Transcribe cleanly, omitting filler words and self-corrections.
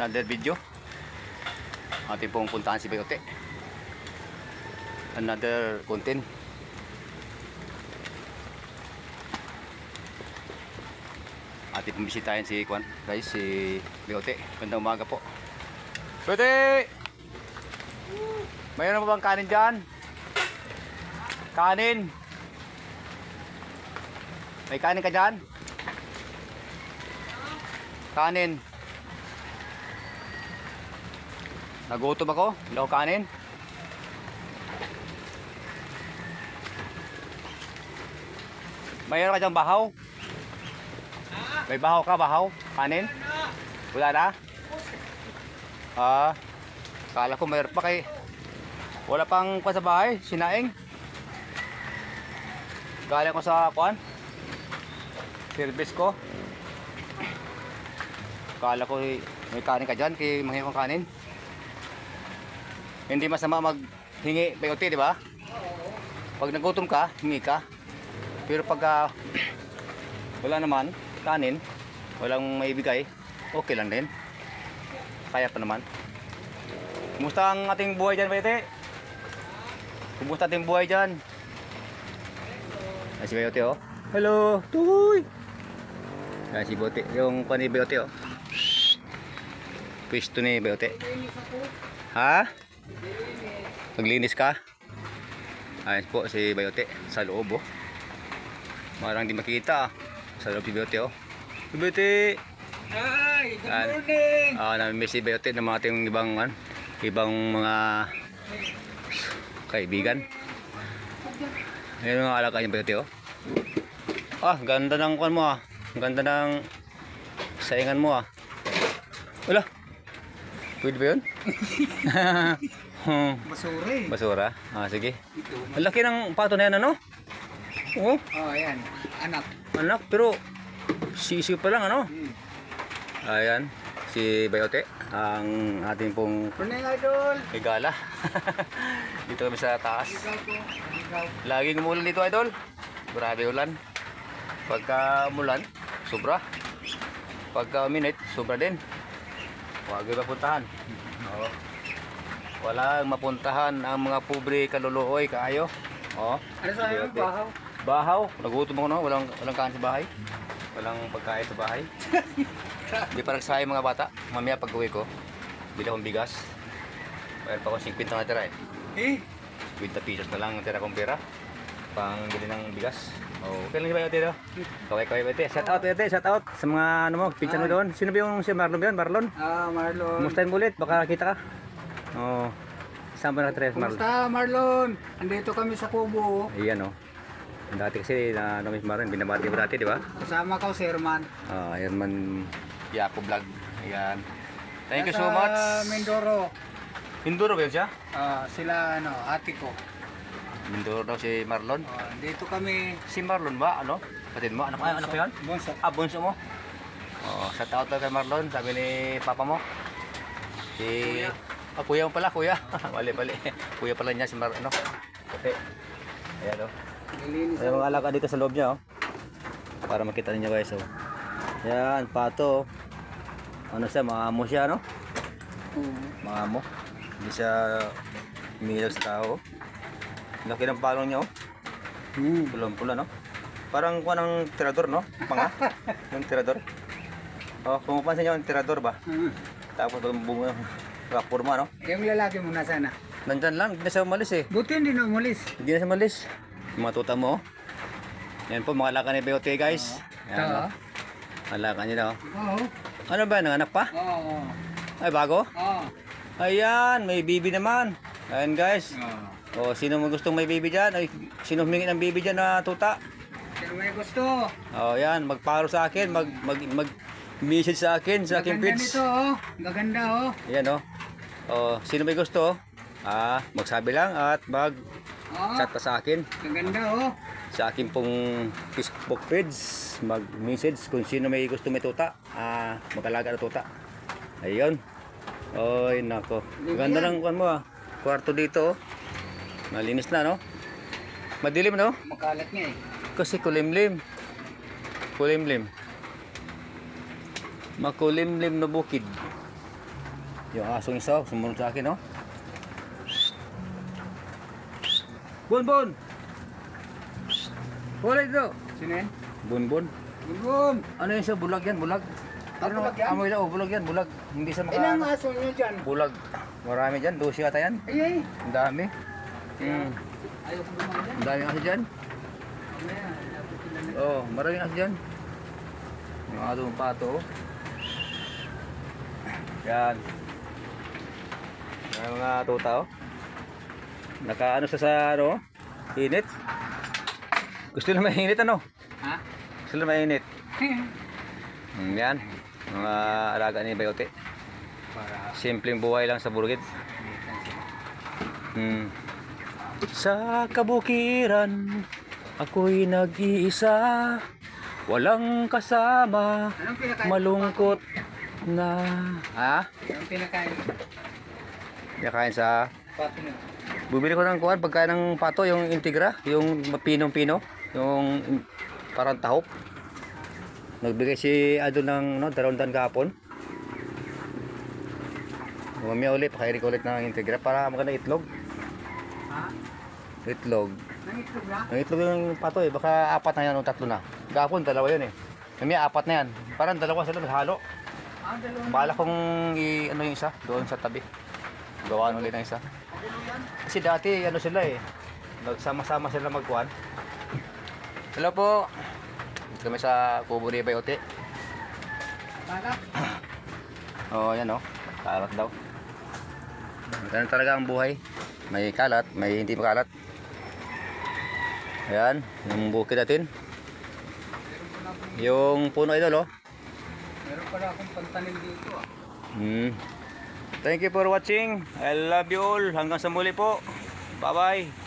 another video. Ating pong puntahan si Bayote. Another content. Ating pong bisitahin si Kwan, guys, si Bayote. Gandang umaga po. Bayote! Mayroon pa bang kanin dyan? Kanin? May kanin ka dyan? Kanin. Nagutom ako. Hindi ako kanin. Mayroon ka dyan bahaw? May bahaw ka, bahaw? Kanin? Wala na? Kala ko mayroon pa kay... Wala pang pa sa bahay, sinaing. Galing ko sa kuan. Service ko. Kala ko may kanin ka dyan, kaya manghingi kong kanin. Hindi masama maghingi Bayote, di ba? Pag nagutom ka, hingi ka. Pero pag wala naman, kanin, walang maibigay, okay lang din. Kaya pa naman. Kumusta ang ating buhay dyan, Bayote? Kumusta ating buhay dyan? Ay, si Bayote, oh. Hello, Tuy! Ay, si Bayote. Yung kuan ni Bayote, oh. Pwesto ni Bayote. Ha? Maglinis ka? Ayos po si Bayote sa loob, oh. Marang di makita, sa loob si Bayote, oh. Si Bayote! Hi! Good morning! Nami-miss si Bayote ng mga ating ibang mga kaibigan. Ayan ang alaga niya Bayote, oh. Ganda ng kuan mo, ah. Ganda ng saingan mo, ah. Wala. Pwede ba yun? Basura eh. Basura? Sige. Ang laki ng pato na yan, ano? Oh, Ayan. Anak. anak, pero sisiw pa lang, ano? Ayan, si Bayote, ang ating pong Morning, idol! higala. Dito kami sa taas. Ikaw po. Ikaw. Laging umulan dito, idol. Grabe ulan. Pagka umulan, sobra. Pagka minute, sobra din. Huwag yung mapuntahan. Oo. Walang mapuntahan ang mga pobre kaluluoy kaayo. Oo. Ano sa iyo, bahaw? Bahaw. Nagutom ako, no? Walang kain sa bahay. Walang pagkain sa bahay. Hindi pa nagsayang mga bata. Mamaya pag uwi ko, bili akong bigas. Mayroon pa akong 50 na tira, eh. 50 pesos na lang ang tira kong pera. Pang bili ng bigas. Okay lang ba yung tira? Kaway-kaway ba ito? Shout out, ito. Shout out sa mga ano mo, pinsan mo doon. Sino ba yung si Marlon ba yun? Marlon? Marlon. Kumustahin mo ulit? Baka kita ka. Saan ba nakatira si Marlon? Kumusta, Marlon? Andito kami sa Kubo. Ayan, oh. Dati kasi na si Marlon, binabati mo dati, di ba? Kasama ka, Sir Man. Ayan man, Yapo Vlog. Ayan. Thank you so much. Mindoro. Mindoro ba yun siya? Sila, ate ko. Mindoro daw si Marlon. Dito kami. Si Marlon ba? Ano? Kapatid mo? Anak ko yun? Bonso. Bunso mo? Shout out daw kay Marlon. Sabi ni Papa mo. Si... kuya mo pala, kuya. Mali. Kuya pala niya si Marlon. Okay. Ayan, oh. May mga alaga dito sa loob niya, oh. Para makita niyo guys, oh. Yan, pato. Ano siya, maamo siya, no? Maamo. Hindi siya umilag sa tao. Laki ng palong niya, oh. Pulang-pula, no? Parang kuha ng tirador, no? Panga. Yung tirador. Kung mapansin niyo yung tirador ba? Tapos bunga rapurma, no? Yung lalaki mo nasana. Nandyan lang, hindi na siya umalis, eh. Buti hindi na umalis. Hindi na siya umalis. Yung mga tuta mo, oh. Yan po, mga alaga ni Bayote, guys. Yan, oh. Alaga niya, oh. Oo. Ano ba, nanganak pa? Oo. Ay, bago? Oo. Ayan, may baby naman. Ayan, guys. Sino mo gustong may baby dyan? Ay, sino humingi ng baby dyan na tuta? Sino may gusto? Yan, mag-follow sa akin, mag-message sa akin, sa aking Gaganda page. nito, oh. Gaganda, oh. Ayan, oh. Sino may gusto? Magsabi lang at mag-chat pa sa akin. Gaganda, oh. Sa akin pong Facebook page, mag-message kung sino may gusto may tuta. Mag-alaga na tuta. Ayun. Oy, nako. Ganda ng kuan mo, kwarto dito, oh. Malinis na, no? Madilim, no? Makalat niya, eh. Kasi kulimlim. Kulimlim. Makulimlim na bukid. Yung asong isa, sumunod sa akin, no? Bun, bun! Wala dito! Sino yan? Bun, bun. Bulbon! Ano yun siya? Bulag yan, bulag. Ano, bulag yan? amoy lang, bulag yan, bulag. Hindi siya Ilang aso nyo dyan? bulag. Marami dyan, 12 ata yan. Ay, ay. Ang dami. Ayaw ko naman dyan. Ang daming aso dyan. Mamaya, dapat sila na. Oo, maraming aso dyan. Yung atong pato. Oh. Yan. Yan mga tuta, oh. Nakaano sa ano, init. Gusto nila mainit, ano? Ha? Gusto nila mainit. Yan. Mga alaga ni Bayote. Para Simpleng buhay lang sa bukid. Sa kabukiran, ako'y nag-iisa. Walang kasama, Anong pinakain? malungkot na. Ha? Anong pinakain? Pinakain sa... Pato mo. Bumili ko ng kuwan, pagkain ng pato, yung integra, yung pinong-pino, yung parang tahop. Nagbigay si Ado ng no, 200 kahapon. Mamaya ulit, pakairik ulit ng integra para maganda itlog. Ha? Itlog. Nangitlog na? Ang itlog yung pato eh, baka 4 na yan o 3 na. Gapon, 2 yun eh. Mamaya 4 na yan. Parang 2 sila naghalo. Ah, dalawang Bala kong ano yung isa, doon sa tabi. Gawaan ulit ng isa. Kasi dati ano sila eh, nagsama-sama sila magkuhan. Hello po. Dito kami sa Kubo ni Bayote. balak. Oh, yan oh. Kalat daw. Ganun talaga ang buhay. May kalat, may hindi makalat. Ayan, yung bukid natin. Yung puno idol oh. Meron pala akong pantanim dito ah. Thank you for watching. I love you all. Hanggang sa muli po. Bye-bye.